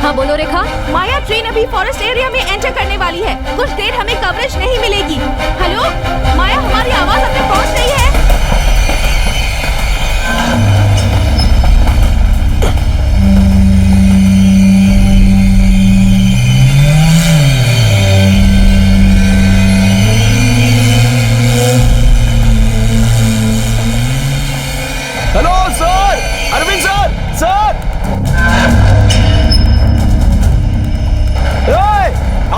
हाँ बोलो रेखा। माया, ट्रेन अभी फॉरेस्ट एरिया में एंटर करने वाली है। कुछ देर हमें कवरेज नहीं मिलेगी। हेलो माया, हमारी आवाज अब तक पहुंच रही है? Hello sir, Arvind sir, sir.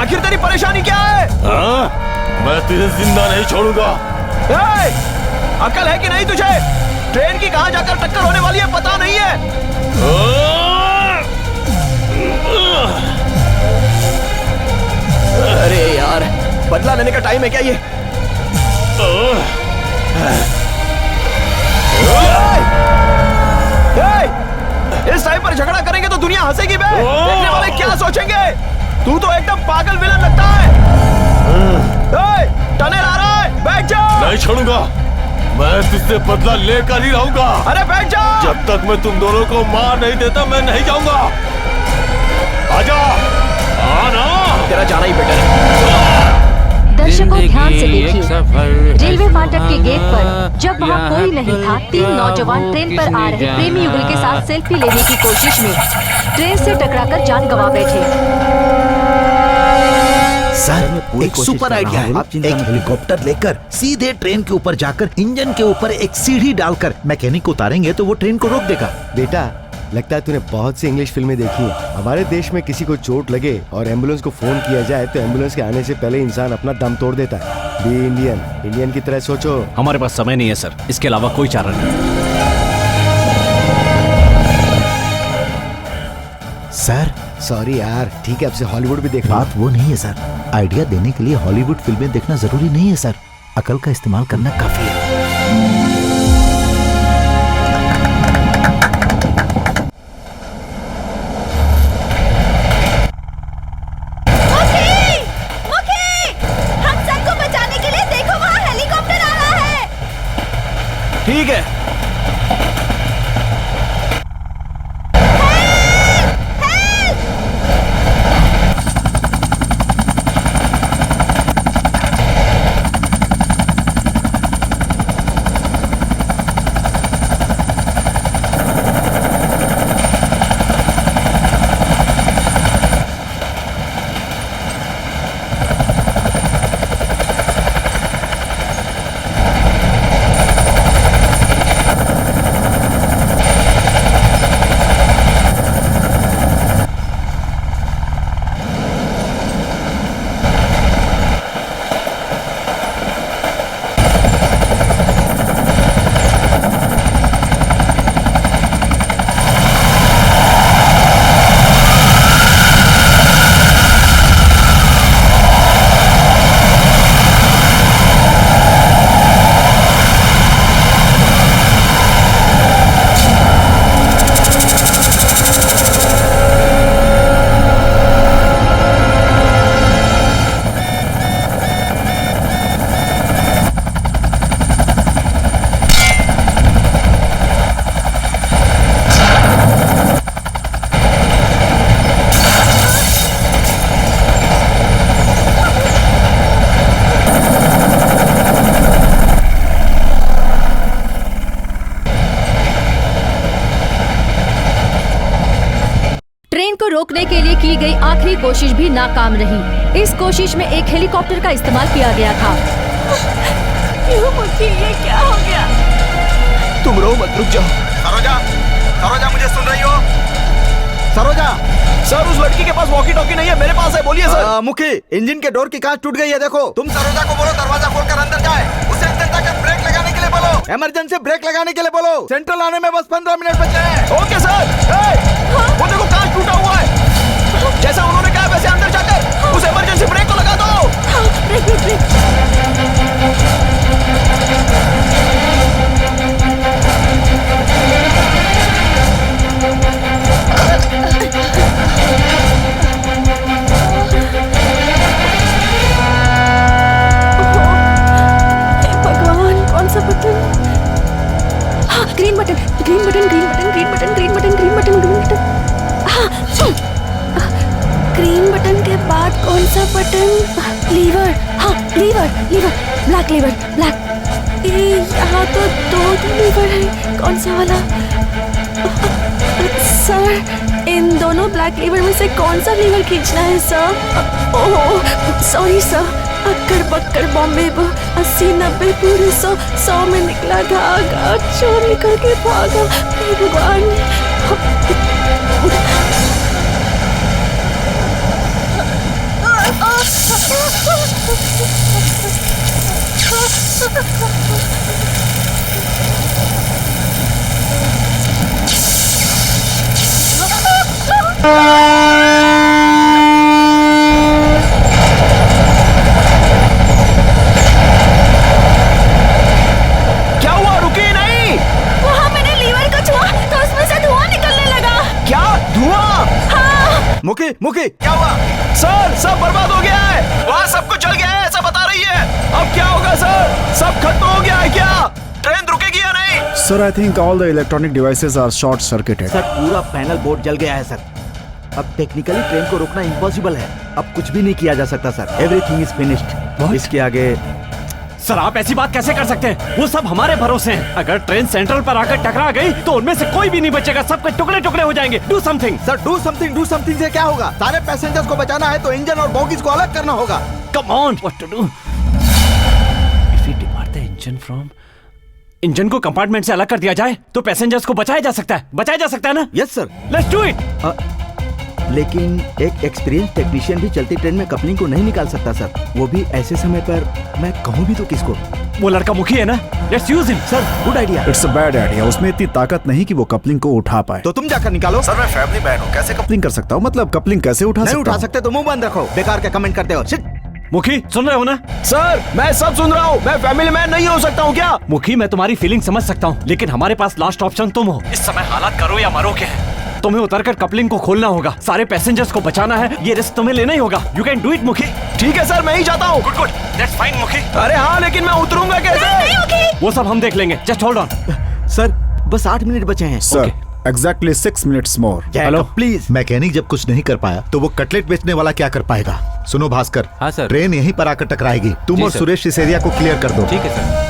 आखिर तेरी परेशानी क्या है? हाँ? मैं तुझे जिंदा नहीं छोड़ूंगा। अक्ल है कि नहीं तुझे? ट्रेन की कहां जाकर टक्कर होने वाली है पता नहीं है। अरे यार, बदला लेने का टाइम है क्या ये? इस टाइम पर झगड़ा करेंगे तो दुनिया हंसेगी बे। देखने वाले क्या सोचेंगे? तू तो एकदम पागल विलन लगता है। टनल आ रहा है, बैठ जा। नहीं छोड़ूंगा, मैं तुझसे बदला लेकर ही रहूंगा। अरे बैठ जा। जब तक मैं तुम दोनों को मार नहीं देता मैं नहीं जाऊंगा। आजा, आना। तेरा जाना ही बेटर है। दर्शकों ध्यान से देखिए, रेलवे फाटक के गेट पर जब वहाँ कोई नहीं था, 3 नौजवान ट्रेन पर आ रहे प्रेमी युगल के साथ सेल्फी लेने की कोशिश में ट्रेन से टकराकर जान गंवा बैठे। सर, एक सुपर आइडिया है। एक हेलीकॉप्टर लेकर सीधे ट्रेन के ऊपर जाकर इंजन के ऊपर एक सीढ़ी डालकर मैकेनिक को उतारेंगे तो वो ट्रेन को रोक देगा। बेटा, लगता है तूने बहुत सी इंग्लिश फिल्में देखी हैं। हमारे देश में किसी को चोट लगे और एम्बुलेंस को फोन किया जाए तो एम्बुलेंस के आने से पहले इंसान अपना दम तोड़ देता है। बी इंडियन, इंडियन की तरह सोचो। हमारे पास समय नहीं है सर, इसके अलावा कोई चारा नहीं। सर सॉरी यार, ठीक है, अब से हॉलीवुड भी देख लो। बात वो नहीं है सर, आइडिया देने के लिए हॉलीवुड फिल्में देखना जरूरी नहीं है सर, अकल का इस्तेमाल करना काफी है। ठीक है। रोकने के लिए की गई आखिरी कोशिश भी नाकाम रही। इस कोशिश में एक हेलीकॉप्टर का इस्तेमाल किया गया था। ये क्या हो गया? तुम रो मत, रुक जाओ। सरोजा, सरोजा मुझे सुन रही हो? सरोजा, सर उस लड़की के पास वॉकी टॉकी नहीं है, मेरे पास है, बोलिए सर। मुखी, इंजन के डोर की कांच टूट गई है, देखो। तुम सरोजा को बोलो दरवाजा खोलकर अंदर जाए। उसे अंदर जाकर ब्रेक लगाने के लिए बोलो। इमरजेंसी ब्रेक लगाने के लिए बोलो। सेंट्रल आने में बस 15 मिनट बचे हैं। Okay sir. वो देखो कांच टूटा हुआ है। जैसा उन्होंने कहा वैसे अंदर जाकर उस इमरजेंसी ब्रेक को लगा दो। Brake brake brake. भगवान, कौन सा बटन? हाँ, green button, green button, green button, green button, green button, green button, green. कौन सा बटन? लीवर, हाँ lever, lever, black lever, black. यहाँ तो दो लीवर है, कौन सा वाला? सर, इन दोनों ब्लैक लीवर में से कौन सा लीवर खींचना है sir? Oh sorry sir. Occur Bakkar Bombay 80-90 पूरे 100 में निकला धागा, चोर निकल के भागा। हे भगवान। क्या हुआ? रुकी नहीं? वहाँ मैंने लीवर को छुआ तो उसमें से धुआं निकलने लगा। क्या धुआं? हाँ। मुखी मुखी क्या हुआ? सर सब बर्बाद हो गया है, वहाँ सब कुछ जल गया है ऐसा बता रही है। अब क्या होगा सर? सब खत्म हो गया है क्या? ट्रेन रुकेगी या नहीं? Sir I think all the electronic devices are short circuited. Sir पूरा पैनल बोर्ड जल गया है सर। अब टेक्निकली ट्रेन को रोकना इम्पॉसिबल है। अब कुछ भी नहीं किया जा सकता सर। Everything is finished. इसके आगे सर आप ऐसी बात कैसे कर सकते हैं? वो सब हमारे भरोसे हैं। अगर ट्रेन सेंट्रल पर आकर टकरा गई तो उनमें से कोई भी नहीं बचेगा, सबके टुकड़े टुकड़े हो जाएंगे। Do something sir. Do something से क्या होगा? सारे पैसेंजर्स को बचाना है तो इंजन और बोगीज को अलग करना होगा। Come on, what to do? If we depart the engine from, engine को कंपार्टमेंट से अलग कर दिया जाए तो पैसेंजर्स को बचाया जा सकता है ना? Yes sir. Let's do it. लेकिन एक एक्सपीरियंस टेक्नीशियन भी चलती ट्रेन में कपलिंग को नहीं निकाल सकता सर, वो भी ऐसे समय पर। मैं कहूँ भी तो किसको? वो लड़का मुखी है ना, let's use him. Sir good idea. It's a bad idea, उसमें इतनी ताकत नहीं कि वो कपलिंग को उठा पाए। तो तुम जाकर निकालो। सर मैं फैमिली मैन हूँ, कैसे कपलिंग कर सकता हूँ? मतलब कपलिंग कैसे उठा नहीं सकता उठा सकते तो मुंह बंद रखो, बेकार के कमेंट करते हो। मुखी सुन रहे हो ना? सर मैं सब सुन रहा हूँ। मैं फैमिली मैन नहीं हो सकता हूँ क्या? मुखी मैं तुम्हारी फीलिंग समझ सकता हूँ, लेकिन हमारे पास लास्ट ऑप्शन तुम हो। इस समय हालात करो या मरो के हैं। तुम्हें उतरकर कपलिंग को खोलना होगा, सारे पैसेंजर्स को बचाना है, ये रिस्क तुम्हें लेना ही होगा। यू कैन डू इट मुखी। ठीक है सर, मैं ही जाता हूँ। गुड, दैट्स फाइन मुखी। अरे हाँ, लेकिन मैं उतरूंगा कैसे? वो सब हम देख लेंगे, जस्ट होल्ड ऑन। सर बस 8 मिनट बचे हैं। Sir exactly 6 minutes more. Hello please. Mechanic जब कुछ नहीं कर पाया तो वो कटलेट बेचने वाला क्या कर पाएगा? सुनो भास्कर, हाँ सर। ट्रेन यहीं पर आकर टकराएगी। तुम और सुरेश इस एरिया को क्लियर कर दो। ठीक है सर।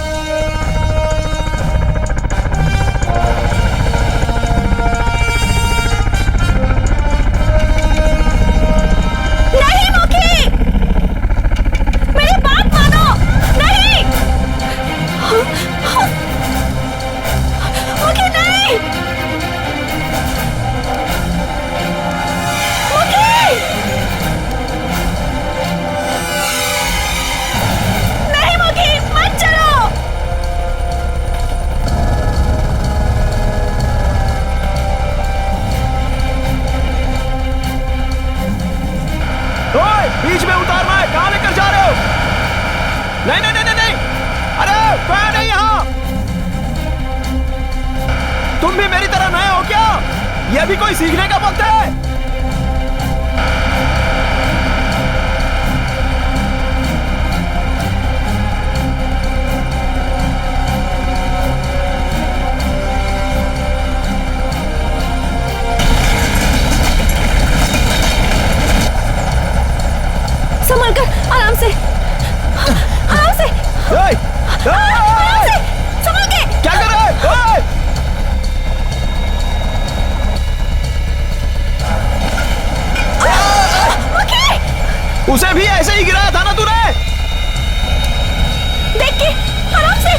बीच में उतारना है, कहाँ लेकर जा रहे हो? नहीं नहीं नहीं नहीं, अरे फैन है यहाँ। तुम भी मेरी तरह नए हो क्या? यह भी कोई सीखने का वक्त है। संभल कर, आराम से, आराम से, आराम से, संभल के। क्या कर रहे हो? उसे भी ऐसे ही गिराया था ना तूने? देख के, आराम से।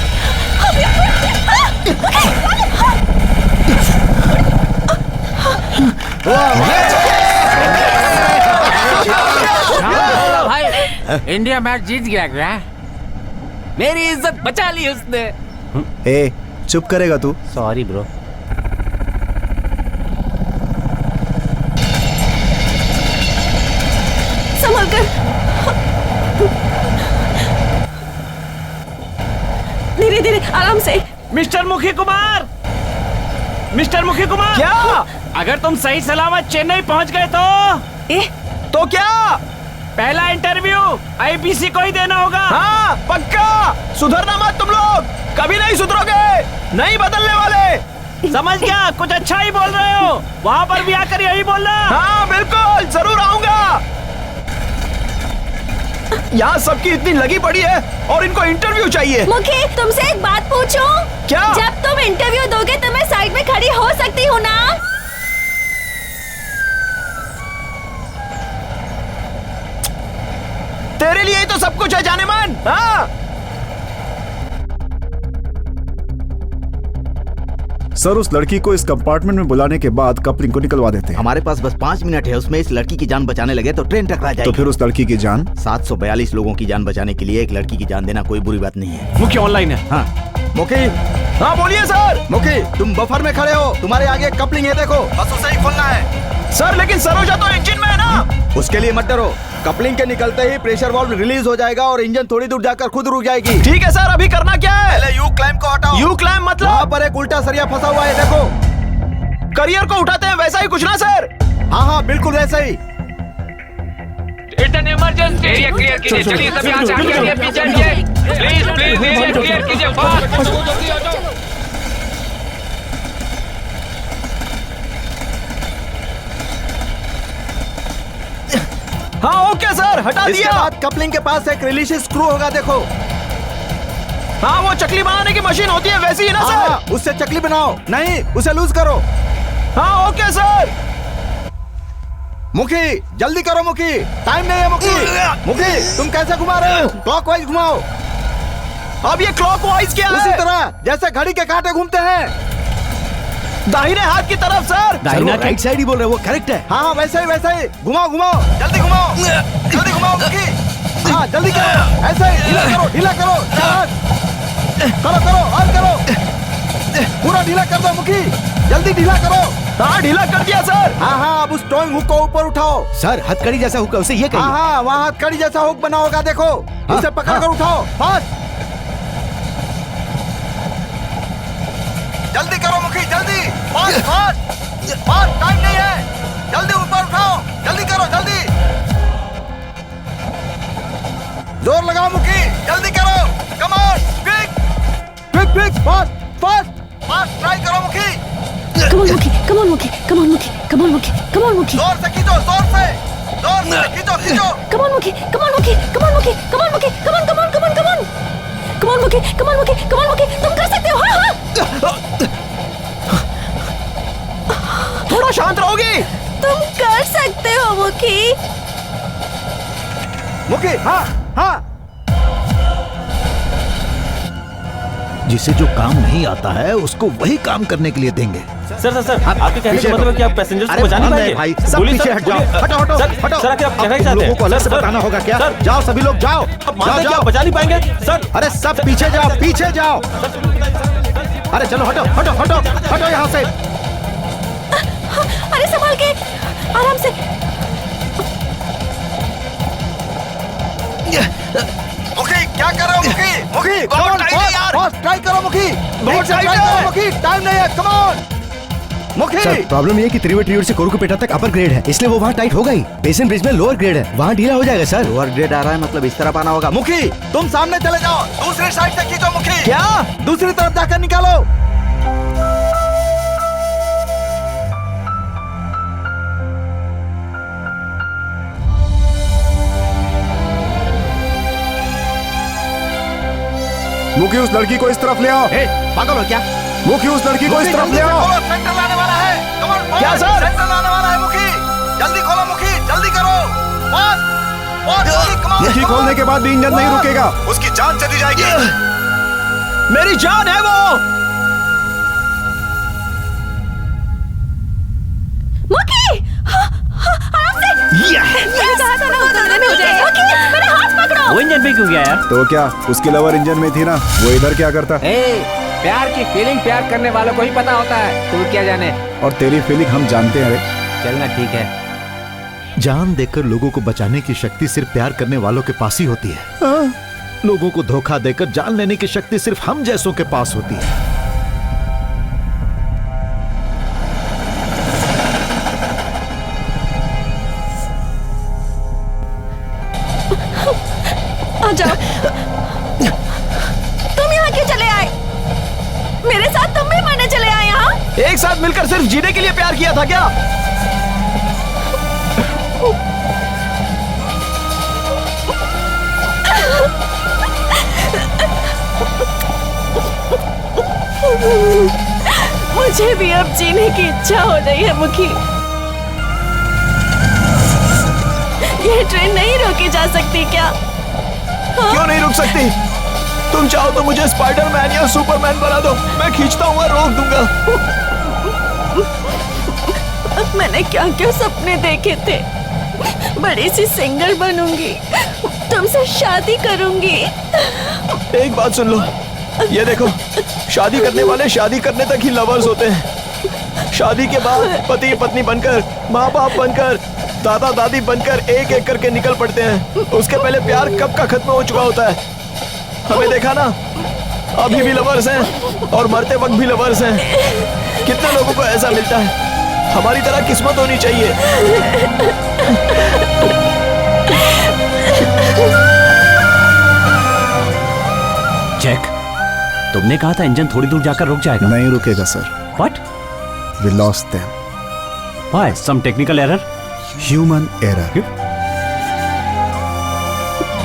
भाई इंडिया मैच जीत गया क्या? मेरी इज्जत बचा ली उसने। ए चुप करेगा तू? Sorry bro. संभल कर, धीरे धीरे, आराम से। मिस्टर मुखी कुमार, मिस्टर मुखी कुमार, क्या? अगर तुम सही सलामत चेन्नई पहुंच गए तो क्या? पहला इंटरव्यू आईपीसी को ही देना होगा। हाँ पक्का, सुधरना मत तुम लोग, कभी नहीं सुधरोगे, नहीं बदलने वाले। समझ गया, कुछ अच्छा ही बोल रहे हो, वहाँ पर भी आकर यही बोलना। हाँ बिल्कुल, जरूर आऊंगा। यहाँ सबकी इतनी लगी पड़ी है और इनको इंटरव्यू चाहिए। मुखी, तुमसे एक बात पूछूं? क्या? जब तुम इंटरव्यू दोगे तो मैं साइड में खड़ी हो सकती हूँ ना? तेरे लिए ही तो सब कुछ है जाने मन। हाँ सर, उस लड़की को इस कंपार्टमेंट में बुलाने के बाद कपलिंग को निकलवा देते हैं। हमारे पास बस 5 मिनट है, उसमें इस लड़की की जान बचाने लगे तो ट्रेन टकरा जाएगी। तो फिर उस लड़की की जान? 742 लोगों की जान बचाने के लिए एक लड़की की जान देना कोई बुरी बात नहीं है। मुखी ऑनलाइन है। हाँ मुखी। हाँ बोलिए सर। मुखी, तुम बफर में खड़े हो, तुम्हारे आगे कपलिंग है, देखो बस उसे ही खोलना है। सर लेकिन सरोजा तो इंजन में है ना। उसके लिए मत डरो, कपलिंग के निकलते ही प्रेशर वाल्व रिलीज हो जाएगा और इंजन थोड़ी दूर जाकर खुद रुक जाएगी। ठीक है सर, अभी करना क्या है? पहले यू क्लैंप को हटाओ। यू क्लैंप मतलब? वहाँ पर एक उल्टा सरिया फंसा हुआ है, देखो। करियर को उठाते हैं वैसा ही कुछ ना सर? हाँ हाँ बिल्कुल वैसा ही। It's an emergency. Area clear कीजिए, चलिए सभी आगे आगे पीछे चलिए। प्लीज प्लीज एरिया क्लियर कीजिए फास्ट। हाँ ओके सर, हटा इसके दिया। बाद कपलिंग के पास एक रिलीज स्क्रू होगा, देखो। हाँ वो चकली बनाने की मशीन होती है वैसी ही ना सर? हाँ, उससे चकली बनाओ। नहीं, उसे लूज करो। हाँ ओके सर। मुखी जल्दी करो मुखी, टाइम नहीं है मुखी। मुखी तुम कैसे घुमा रहे हो? क्लॉकवाइज घुमाओ। अब ये क्लॉकवाइज क्या उसी है? तरह जैसे घड़ी के कांटे घूमते हैं। दाहिने हाथ की तरफ सर। दाहिना राइट साइड ही बोल रहे, वो करेक्ट है। हाँ हाँ वैसे ही घुमाओ घुमाओ, जल्दी घुमाओ, जल्दी घुमाओ मुखी। हाँ जल्दी करो, ऐसे ही ढीला करो। करो और करो, पूरा ढीला कर दो मुखी, जल्दी ढीला करो। हाँ ढीला कर दिया सर। हाँ अब उस टोइंग हुक को ऊपर उठाओ। सर हथकड़ी जैसा हुक है, उसे ये कहिए। हाँ वहाँ हथकड़ी जैसा हुक बना होगा, देखो। उसे पकड़कर उठाओ, फास्ट। जल्दी करो मुखी, जल्दी, फास्ट, टाइम नहीं है, जल्दी ऊपर उठाओ, जल्दी करो, जल्दी। जोर लगाओ मुखी, जल्दी करो, come on, quick, fast, try करो मुखी। Come on, Muki. जोर से खींचो, जोर से खींचो। Come on, Muki. Come on, Muki. तुम कर सकते हो। हाँ। थोड़ा शांत रहोगी? तुम कर सकते हो मुखी। हाँ। जिसे जो काम नहीं आता है उसको वही काम करने के लिए देंगे। सर आपके कहने का मतलब है कि आप पैसेंजर्स को बचाने पाएंगे? भाई सब पीछे हट जाओ, हटो। सर आखिर आप कहना चाहते हैं? लोगों को अलग से बताना होगा क्या? जाओ सभी लोग जाओ। आप बचा नहीं पाएंगे सर? अरे सब पीछे जाओ। अरे चलो हटो यहाँ से। अरे संभाल के, आराम से। मुखी क्या कर रहे हो मुखी? ट्राई करो मुखी, टाइम नहीं है, कम ऑन मुखी। सर प्रॉब्लम ये है कि त्रिवेट से कोरुकुपेटा तक अपर ग्रेड है, इसलिए वो वहाँ टाइट होगा ही। बेसन ब्रिज में लोअर ग्रेड है, वहाँ ढीला हो जाएगा सर। लोअर ग्रेड आ रहा है मतलब इस तरफ आना होगा। मुखी तुम सामने चले जाओ, दूसरी साइड से खींचो मुखी। क्या? दूसरी तरफ जाकर निकालो। मुखी उस लड़की को इस तरफ ले आओ। पागल हो क्या? मुखी उस लड़की को इस तरफ ले आओ। सेंटर लाने वाला है। क्या सर? सेंटर लाने वाला है मुखी, जल्दी खोलो मुखी, जल्दी करो। मुखी खोलने के बाद भी इंजन नहीं रुकेगा, उसकी जान चली जाएगी। मेरी जान है वो। मुखी, आराम से। ये कहा था ना वो जल्दी में हो जाएगा। मुखी, मेरा हाथ पकड़ो। वो इंजन पे क्यों गया यार? तो क्या उसकी लवर इंजन में थी ना, वो इधर क्या करता? प्यार की फीलिंग प्यार करने वालों को ही पता होता है, तू क्या जाने। और तेरी फीलिंग हम जानते हैं रे। चलना ठीक है। जान देकर लोगों को बचाने की शक्ति सिर्फ प्यार करने वालों के पास ही होती है। लोगों को धोखा देकर जान लेने की शक्ति सिर्फ हम जैसों के पास होती है। आ जाओ। तुम यहाँ क्यों चले आए? मेरे साथ तुम भी मरने चले आए यहाँ? एक साथ मिलकर सिर्फ जीने के लिए प्यार किया था क्या? मुझे भी अब जीने की इच्छा हो रही है मुखी। ये ट्रेन नहीं रोकी जा सकती क्या? क्यों नहीं रुक सकती? तुम चाहो तो मुझे स्पाइडरमैन या सुपरमैन बना दो, मैं खींचता हूँ और रोक दूंगा। मैंने क्या क्या सपने देखे थे। बड़ी सी सिंगर बनूंगी, तुमसे शादी करूंगी। एक बात सुन लो, ये देखो, शादी करने वाले शादी करने तक ही लवर्स होते हैं। शादी के बाद पति पत्नी बनकर, माँ बाप बनकर, दादा दादी बनकर एक एक करके निकल पड़ते हैं। उसके पहले प्यार कब का खत्म हो चुका होता है। हमें देखा ना, अभी भी लवर्स हैं और मरते वक्त भी लवर्स हैं। कितने लोगों को ऐसा मिलता है? हमारी तरह किस्मत होनी चाहिए। जैक, तुमने कहा था इंजन थोड़ी दूर जाकर रुक जाएगा। नहीं रुकेगा sir. What? We lost them. Why? Some technical error? Human error.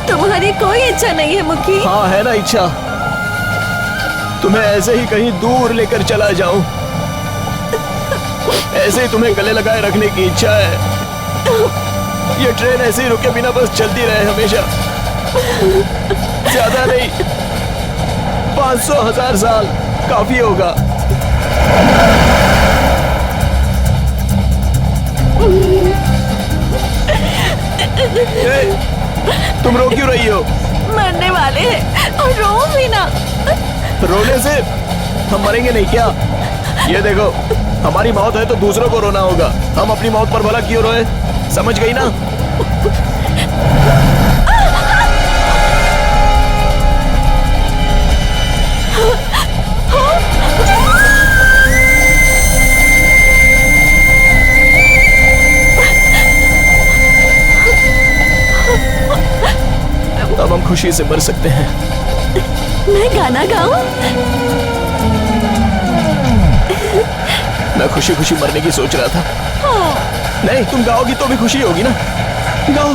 तुम्हारी कोई इच्छा नहीं है मुखी? हाँ है ना इच्छा, तुम्हें ऐसे ही कहीं दूर लेकर चला जाऊं। ऐसे ही तुम्हें गले लगाए रखने की इच्छा है। ये ट्रेन ऐसे ही रुके बिना बस चलती रहे हमेशा। ज्यादा नहीं, 500,000 साल काफी होगा। तुम रो क्यों रही हो? मरने वाले हैं और रो भी ना। रोने से हम मरेंगे नहीं क्या? ये देखो, हमारी मौत है तो दूसरों को रोना होगा। हम अपनी मौत पर भला क्यों रोए? समझ गई ना? अब हम खुशी से मर सकते हैं। मैं गाना गाऊं? मैं खुशी खुशी मरने की सोच रहा था। नहीं, तुम गाओगी तो भी खुशी होगी ना। गाओ।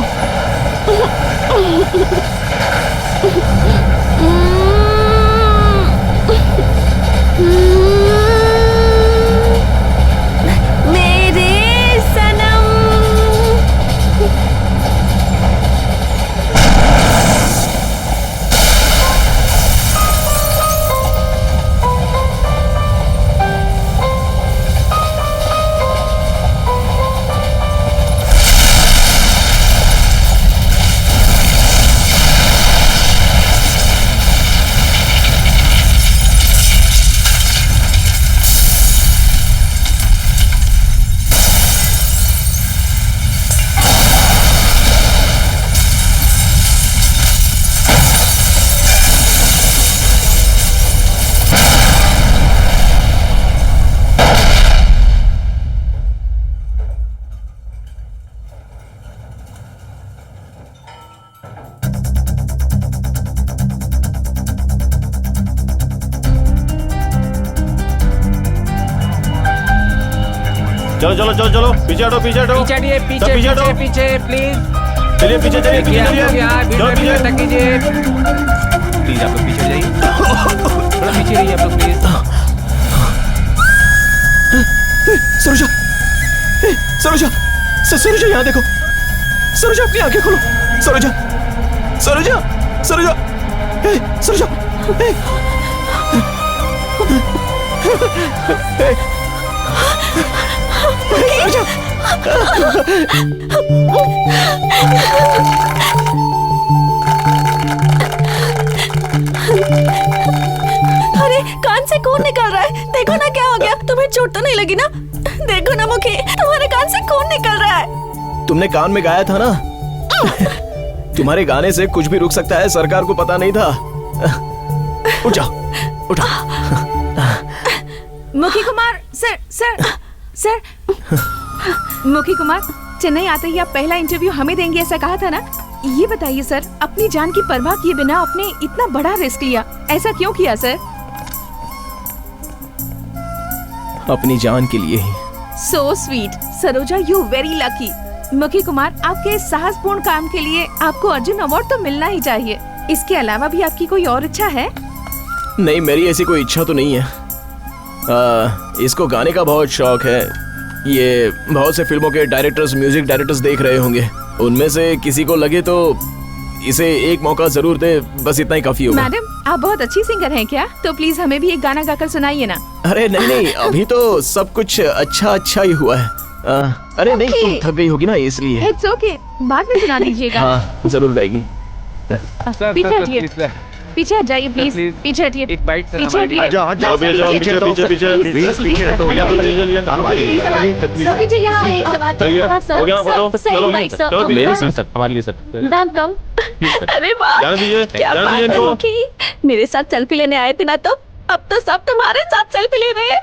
मेरे सनम। चलो चलो चलो चलो, पीछे हटो पीछे हटो। पीछे हटिए, पीछे सब पीछे हटो। पीछे प्लीज। चलिए पीछे चलिए पीछे चलिए। चलो पीछे। तक कीजिए प्लीज, आप लोग पीछे जाइए। थोड़ा पीछे रहिए आप लोग प्लीज। सरोजा, सरोजा, सरोजा यहाँ देखो। सरोजा अपनी आंखें खोलो। सरोजा, सरोजा, सरोजा, सरोजा, अरे कान से खून निकल रहा है। देखो ना क्या हो गया। तुम्हें चोट तो नहीं लगी ना? देखो ना मुखी, तुम्हारे कान से खून निकल रहा है। तुमने कान में गाया था ना। तुम्हारे गाने से कुछ भी रुक सकता है, सरकार को पता नहीं था। उठ जाओ, उठा। मुखी कुमार सर, सर, सर। मुखी कुमार, चेन्नई आते ही आप पहला इंटरव्यू हमें देंगे ऐसा कहा था ना। ये बताइए सर, अपनी जान की परवाह किए बिना आपने इतना बड़ा रिस्क लिया, ऐसा क्यों किया सर? अपनी जान के लिए ही। So sweet Saroja, you very lucky. Mukhi Kumar, आपके साहसपूर्ण काम के लिए आपको अर्जुन अवार्ड तो मिलना ही चाहिए। इसके अलावा भी आपकी कोई और इच्छा है? नहीं, मेरी ऐसी कोई इच्छा तो नहीं है। इसको गाने का बहुत शौक है। ये बहुत से फिल्मों के डायरेक्टर्स, म्यूजिक डायरेक्टर्स देख रहे होंगे। उनमें से किसी को लगे तो इसे एक मौका जरूर दे, बस इतना ही काफी होगा। मैडम आप बहुत अच्छी सिंगर हैं क्या? तो प्लीज हमें भी एक गाना गाकर सुनाइए ना। अरे नहीं नहीं, अभी तो सब कुछ अच्छा ही हुआ है। अरे नहीं, तुम थक गई होगी ना इसलिए। इट्स ओके, बाद में सुना दीजिएगा। हाँ जरूर गाएगी। पीछे हटिए, पीछे हट जाइए प्लीज, पीछे हटिए, एक बाइट सर, पीछे हटिए। पीछे यहाँ है, हो गया, बोलो, चलो, मेरी सुन सर, हमारे लिए सर। अरे वाह, क्या बात है मुखी। मेरे साथ सेल्फी लेने आए थे ना, तो अब तो सब तुम्हारे साथ सेल्फी ले रहे हैं।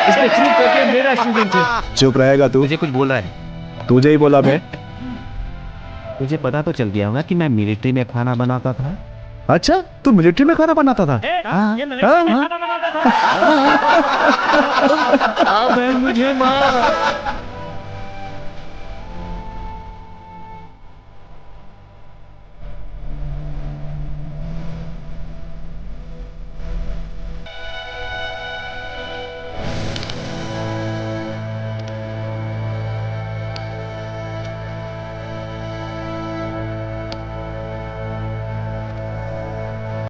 इसमें चुप करके मेरा स्टूडेंट है। चुप रहेगा तू? मुझे कुछ बोल रहा है। तुझे ही बोला मैं। तुझे पता तो चल गया होगा कि मैं मिलिट्री में खाना बनाता था। अच्छा, तू मिलिट्री में खाना बनाता था? अब मुझे मार।